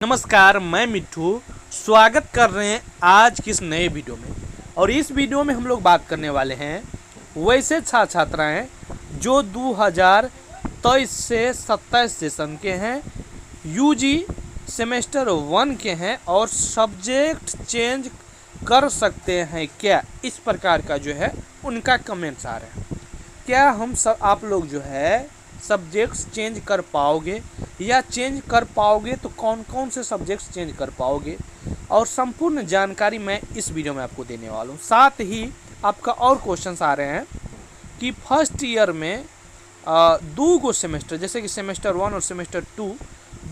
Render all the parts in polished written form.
नमस्कार, मैं मिट्ठू स्वागत कर रहे हैं आज की इस नए वीडियो में। और इस वीडियो में हम लोग बात करने वाले हैं वैसे छात्राएं जो 2023 से 27 सेशन के हैं, यूजी सेमेस्टर 1 के हैं और सब्जेक्ट चेंज कर सकते हैं क्या, इस प्रकार का जो है उनका कमेंट्स आ रहे हैं। क्या हम सब आप लोग जो है सब्जेक्ट्स चेंज कर पाओगे या चेंज कर पाओगे तो कौन कौन से सब्जेक्ट्स चेंज कर पाओगे, और संपूर्ण जानकारी मैं इस वीडियो में आपको देने वाला हूँ। साथ ही आपका और क्वेश्चंस आ रहे हैं कि फर्स्ट ईयर में दो गो सेमेस्टर, जैसे कि सेमेस्टर 1 और सेमेस्टर 2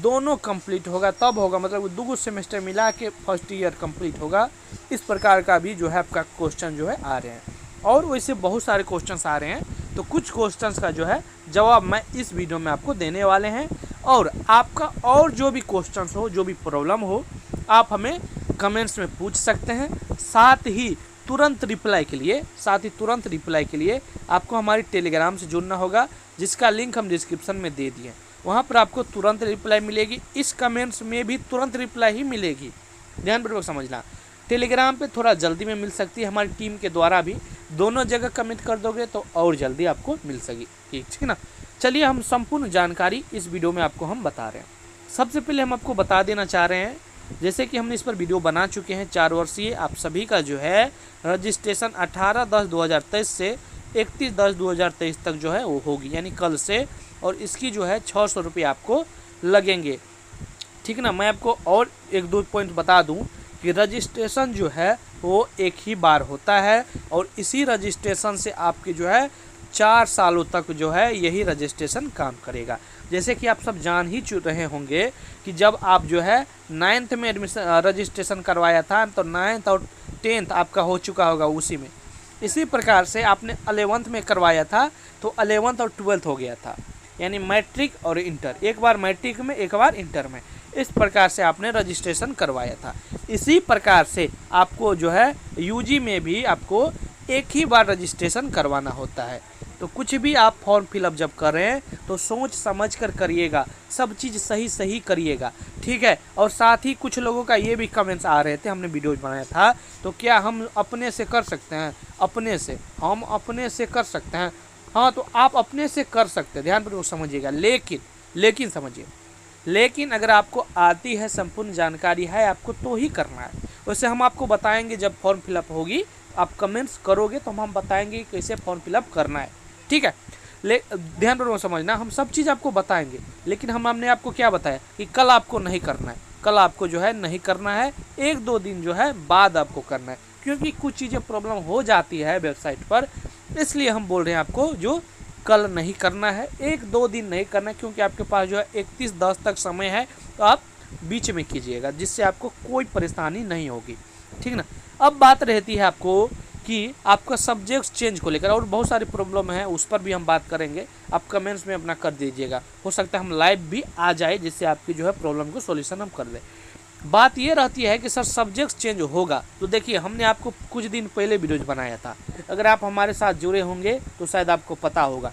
दोनों कंप्लीट होगा तब होगा, मतलब दो गो सेमेस्टर मिला के फर्स्ट ईयर कंप्लीट होगा। इस प्रकार का भी जो है आपका क्वेश्चन जो है आ रहे हैं, और वैसे बहुत सारे क्वेश्चंस आ रहे हैं। तो कुछ क्वेश्चंस का जो है जवाब मैं इस वीडियो में आपको देने वाले हैं, और आपका और जो भी क्वेश्चंस हो, जो भी प्रॉब्लम हो, आप हमें कमेंट्स में पूछ सकते हैं। साथ ही तुरंत रिप्लाई के लिए आपको हमारी टेलीग्राम से जुड़ना होगा, जिसका लिंक हम डिस्क्रिप्शन में दे दिए। वहाँ पर आपको तुरंत रिप्लाई मिलेगी, इस कमेंट्स में भी तुरंत रिप्लाई ही मिलेगी, ध्यानपूर्वक समझना। टेलीग्राम पे थोड़ा जल्दी में मिल सकती है, हमारी टीम के द्वारा भी दोनों जगह कमेंट कर दोगे तो और जल्दी आपको मिल सकेगी, ठीक है ना। चलिए हम संपूर्ण जानकारी इस वीडियो में आपको हम बता रहे हैं। सबसे पहले हम आपको बता देना चाह रहे हैं, जैसे कि हमने इस पर वीडियो बना चुके हैं 4 वर्षीय, आप सभी का जो है रजिस्ट्रेशन 18/10/2023 से 31/10/2023 तक जो है वो होगी, यानी कल से, और इसकी जो है 600 रुपये आपको लगेंगे, ठीक ना। मैं आपको और 1-2 पॉइंट बता दूं कि रजिस्ट्रेशन जो है वो एक ही बार होता है, और इसी रजिस्ट्रेशन से आपके जो है 4 सालों तक जो है यही रजिस्ट्रेशन काम करेगा। जैसे कि आप सब जान ही रहे होंगे कि जब आप जो है 9th में एडमिशन रजिस्ट्रेशन करवाया था तो 9th और 10th आपका हो चुका होगा उसी में। इसी प्रकार से आपने 11th में करवाया था तो 11th और 12th हो गया था, यानी मैट्रिक और इंटर, एक बार मैट्रिक में एक बार इंटर में, इस प्रकार से आपने रजिस्ट्रेशन करवाया था। इसी प्रकार से आपको जो है यूजी में भी आपको एक ही बार रजिस्ट्रेशन करवाना होता है। तो कुछ भी आप फॉर्म फिलअप जब कर रहे हैं तो सोच समझ कर करिएगा, सब चीज़ सही करिएगा, ठीक है। और साथ ही कुछ लोगों का ये भी कमेंट्स आ रहे थे, हमने वीडियो बनाया था, तो क्या हम अपने से कर सकते हैं? हम अपने से कर सकते हैं, हाँ, तो आप अपने से कर सकते हैं, ध्यानपूर्वक समझिएगा। लेकिन समझिए, लेकिन अगर आपको आती है, संपूर्ण जानकारी है आपको, तो ही करना है। वैसे हम आपको बताएंगे जब फॉर्म फिलअप होगी, आप कमेंट्स करोगे तो हम बताएंगे कैसे फॉर्म फिलअप करना है, ठीक है। ध्यानपूर्वक समझना, हम सब चीज़ आपको बताएंगे, लेकिन हमने आपको क्या बताया कि कल आपको नहीं करना है, कल आपको जो है नहीं करना है, 1-2 दिन जो है बाद आपको करना है, क्योंकि कुछ चीज़ें प्रॉब्लम हो जाती है वेबसाइट पर, इसलिए हम बोल रहे हैं आपको जो कल नहीं करना है, 1-2 दिन नहीं करना है, क्योंकि आपके पास जो है 31/10 तक समय है, तो आप बीच में कीजिएगा, जिससे आपको कोई परेशानी नहीं होगी, ठीक ना। अब बात रहती है आपको कि आपका सब्जेक्ट चेंज को लेकर, और बहुत सारी प्रॉब्लम है, उस पर भी हम बात करेंगे। आप कमेंट्स में अपना कर दीजिएगा, हो सकता है हम लाइव भी आ जाए, जिससे आपकी जो है प्रॉब्लम को सॉल्यूशन हम कर दें। बात ये रहती है कि सर सब्जेक्ट चेंज होगा, तो देखिए हमने आपको कुछ दिन पहले वीडियोज बनाया था, अगर आप हमारे साथ जुड़े होंगे तो शायद आपको पता होगा,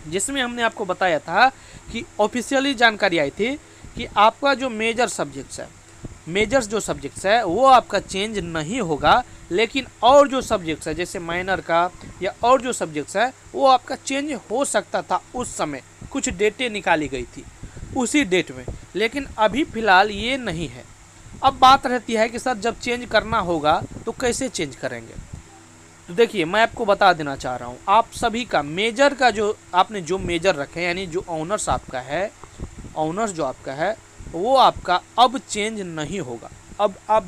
जिसमें हमने आपको बताया था कि ऑफिशियली जानकारी आई थी कि आपका जो मेजर सब्जेक्ट्स है वो आपका चेंज नहीं होगा, लेकिन और जो सब्जेक्ट्स है जैसे माइनर का या और जो सब्जेक्ट्स है वो आपका चेंज हो सकता था। उस समय कुछ डेटें निकाली गई थी उसी डेट में, लेकिन अभी फ़िलहाल ये नहीं है। अब बात रहती है कि सर जब चेंज करना होगा तो कैसे चेंज करेंगे। तो देखिए मैं आपको बता देना चाह रहा हूँ, आप सभी का मेजर का जो आपने जो मेजर रखे हैं, यानी जो ऑनर्स आपका है, ऑनर्स जो आपका है वो आपका अब चेंज नहीं होगा। अब आप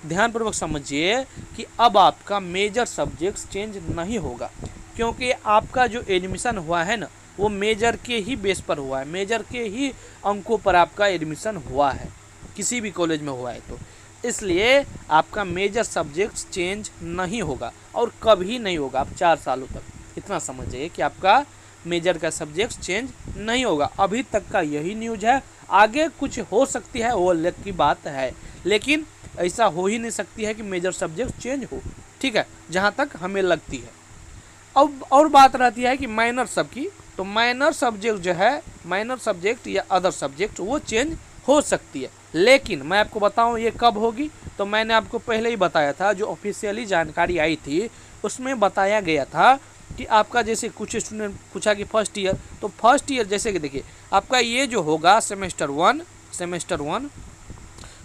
ध्यानपूर्वक समझिए कि अब आपका मेजर सब्जेक्ट्स चेंज नहीं होगा, क्योंकि आपका जो एडमिशन हुआ है ना वो मेजर के ही बेस पर हुआ है, मेजर के ही अंकों पर आपका एडमिशन हुआ है, किसी भी कॉलेज में हुआ है, तो इसलिए आपका मेजर सब्जेक्ट्स चेंज नहीं होगा और कभी नहीं होगा। आप 4 सालों तक इतना समझिए कि आपका मेजर का सब्जेक्ट चेंज नहीं होगा। अभी तक का यही न्यूज़ है, आगे कुछ हो सकती है वो अलग की बात है, लेकिन ऐसा हो ही नहीं सकती है कि मेजर सब्जेक्ट चेंज हो, ठीक है, जहाँ तक हमें लगती है। अब और बात रहती है कि माइनर सब की, तो माइनर सब्जेक्ट जो है, माइनर सब्जेक्ट या अदर सब्जेक्ट वो चेंज हो सकती है, लेकिन मैं आपको बताऊं ये कब होगी, तो मैंने आपको पहले ही बताया था, जो ऑफिशियली जानकारी आई थी उसमें बताया गया था कि आपका जैसे कुछ स्टूडेंट पूछा कि फर्स्ट ईयर, तो फर्स्ट ईयर जैसे कि देखिए आपका ये जो होगा सेमेस्टर वन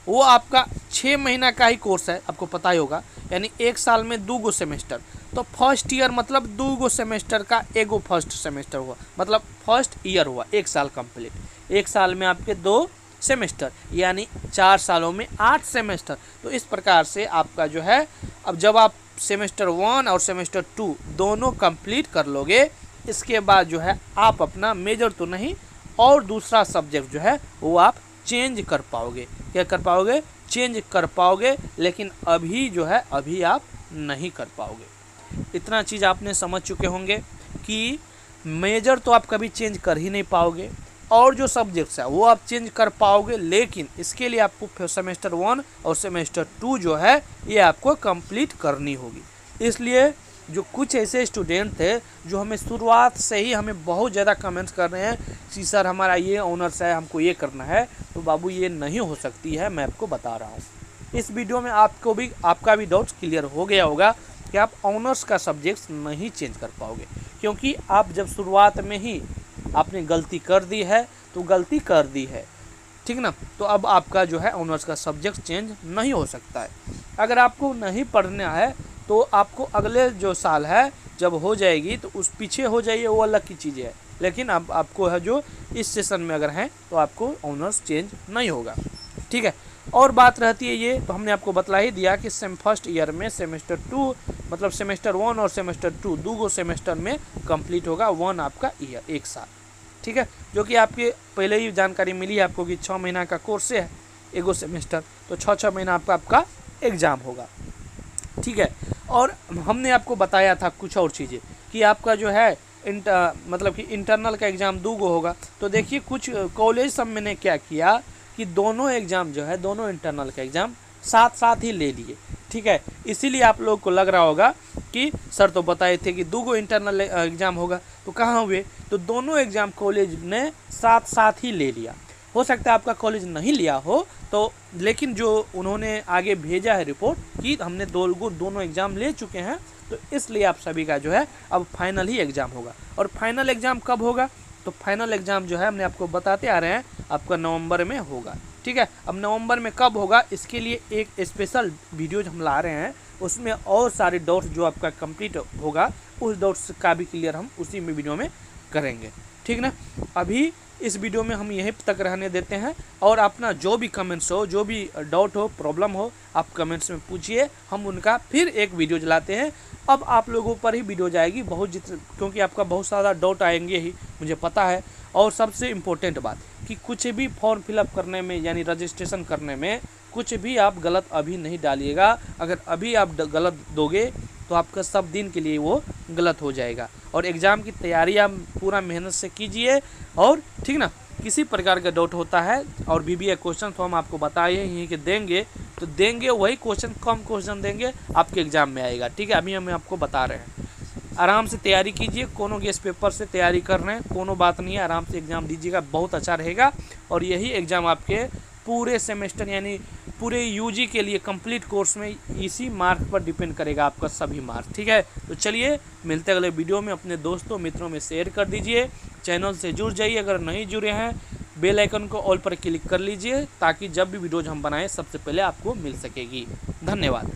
वो आपका 6 महीना का ही कोर्स है, आपको पता ही होगा, यानी 1 साल में 2 गो सेमेस्टर। तो फर्स्ट ईयर मतलब 2 गो सेमेस्टर का एगो फर्स्ट सेमेस्टर हुआ, मतलब फर्स्ट ईयर हुआ 1 साल कंप्लीट। 1 साल में आपके 2 सेमेस्टर, यानी 4 सालों में 8 सेमेस्टर। तो इस प्रकार से आपका जो है, अब जब आप सेमेस्टर 1 और सेमेस्टर 2 दोनों कंप्लीट कर लोगे, इसके बाद जो है आप अपना मेजर तो नहीं और दूसरा सब्जेक्ट जो है वो आप चेंज कर पाओगे। क्या कर पाओगे? चेंज कर पाओगे, लेकिन अभी जो है अभी आप नहीं कर पाओगे। इतना चीज़ आपने समझ चुके होंगे कि मेजर तो आप कभी चेंज कर ही नहीं पाओगे, और जो सब्जेक्ट्स है वो आप चेंज कर पाओगे, लेकिन इसके लिए आपको सेमेस्टर 1 और सेमेस्टर 2 जो है ये आपको कंप्लीट करनी होगी। इसलिए जो कुछ ऐसे स्टूडेंट थे जो हमें शुरुआत से ही हमें बहुत ज़्यादा कमेंट्स कर रहे हैं कि सर हमारा ये ऑनर्स है, हमको ये करना है, तो बाबू ये नहीं हो सकती है। मैं आपको बता रहा हूँ इस वीडियो में आपका भी डाउट्स क्लियर हो गया होगा कि आप ऑनर्स का सब्जेक्ट्स नहीं चेंज कर पाओगे, क्योंकि आप जब शुरुआत में ही आपने गलती कर दी है तो गलती कर दी है, ठीक ना। तो अब आपका जो है ऑनर्स का सब्जेक्ट चेंज नहीं हो सकता है। अगर आपको नहीं पढ़ना है तो आपको अगले जो साल है जब हो जाएगी तो उस पीछे हो जाइए, वो अलग की चीज़ है, लेकिन अब आपको है जो इस सेशन में अगर हैं तो आपको ऑनर्स चेंज नहीं होगा, ठीक है। और बात रहती है ये, तो हमने आपको बतला ही दिया कि फर्स्ट ईयर में सेमेस्टर 2 मतलब सेमेस्टर 1 और सेमेस्टर 2 2 गो सेमेस्टर में कंप्लीट होगा 1 आपका ईयर 1 साल, ठीक है। जो कि आपके पहले ही जानकारी मिली है आपको कि 6 महीना का कोर्स है एगो सेमेस्टर, तो 6 महीना आपका एग्ज़ाम होगा, ठीक है। और हमने आपको बताया था कुछ और चीज़ें कि आपका जो है मतलब कि इंटरनल का एग्ज़ाम 2 गो होगा। तो देखिए कुछ कॉलेज सब मैंने क्या किया कि दोनों एग्ज़ाम जो है, दोनों इंटरनल का एग्ज़ाम साथ साथ ही ले लिए, ठीक है। इसीलिए आप लोग को लग रहा होगा कि सर तो बताए थे कि 2 गो इंटरनल एग्ज़ाम होगा, तो कहाँ हुए? तो दोनों एग्ज़ाम कॉलेज ने साथ साथ ही ले लिया। हो सकता है आपका कॉलेज नहीं लिया हो, तो लेकिन जो उन्होंने आगे भेजा है रिपोर्ट कि हमने दोनों एग्ज़ाम ले चुके हैं, तो इसलिए आप सभी का जो है अब फाइनल ही एग्ज़ाम होगा। और फाइनल एग्ज़ाम कब होगा? तो फाइनल एग्ज़ाम जो है हमने आपको बताते आ रहे हैं आपका नवंबर में होगा, ठीक है। अब नवंबर में कब होगा इसके लिए एक स्पेशल वीडियो हम ला रहे हैं, उसमें और सारे डाउट्स जो आपका कंप्लीट होगा उस डाउट्स का भी क्लियर हम उसी में वीडियो में करेंगे, ठीक ना। अभी इस वीडियो में हम यहीं तक रहने देते हैं, और अपना जो भी कमेंट्स हो, जो भी डाउट हो, प्रॉब्लम हो, आप कमेंट्स में पूछिए, हम उनका फिर एक वीडियो चलाते हैं। अब आप लोगों पर ही वीडियो जाएगी क्योंकि आपका बहुत सारा डाउट आएंगे ही, मुझे पता है। और सबसे इम्पोर्टेंट बात कि कुछ भी फॉर्म फिलअप करने में यानी रजिस्ट्रेशन करने में कुछ भी आप गलत अभी नहीं डालिएगा। अगर अभी आप गलत दोगे तो आपका सब दिन के लिए वो गलत हो जाएगा। और एग्ज़ाम की तैयारी आप पूरा मेहनत से कीजिए, और ठीक ना, किसी प्रकार का डाउट होता है और बीबीए क्वेश्चन तो हम आपको बताए ही कि देंगे, तो देंगे वही क्वेश्चन, कम क्वेश्चन देंगे, आपके एग्ज़ाम में आएगा, ठीक है। अभी हम आपको बता रहे हैं, आराम से तैयारी कीजिए। कोनो गेस्ट पेपर से तैयारी कर रहे हैं, कोनो बात नहीं है, आराम से एग्ज़ाम दीजिएगा, बहुत अच्छा रहेगा। और यही एग्ज़ाम आपके पूरे सेमेस्टर यानी पूरे यूजी के लिए कंप्लीट कोर्स में इसी मार्क पर डिपेंड करेगा आपका सभी मार्क, ठीक है। तो चलिए मिलते हैं अगले वीडियो में। अपने दोस्तों मित्रों में शेयर कर दीजिए, चैनल से जुड़ जाइए, अगर नहीं जुड़े हैं बेल आइकन को ऑल पर क्लिक कर लीजिए, ताकि जब भी वीडियोज हम बनाएं सबसे पहले आपको मिल सकेगी। धन्यवाद।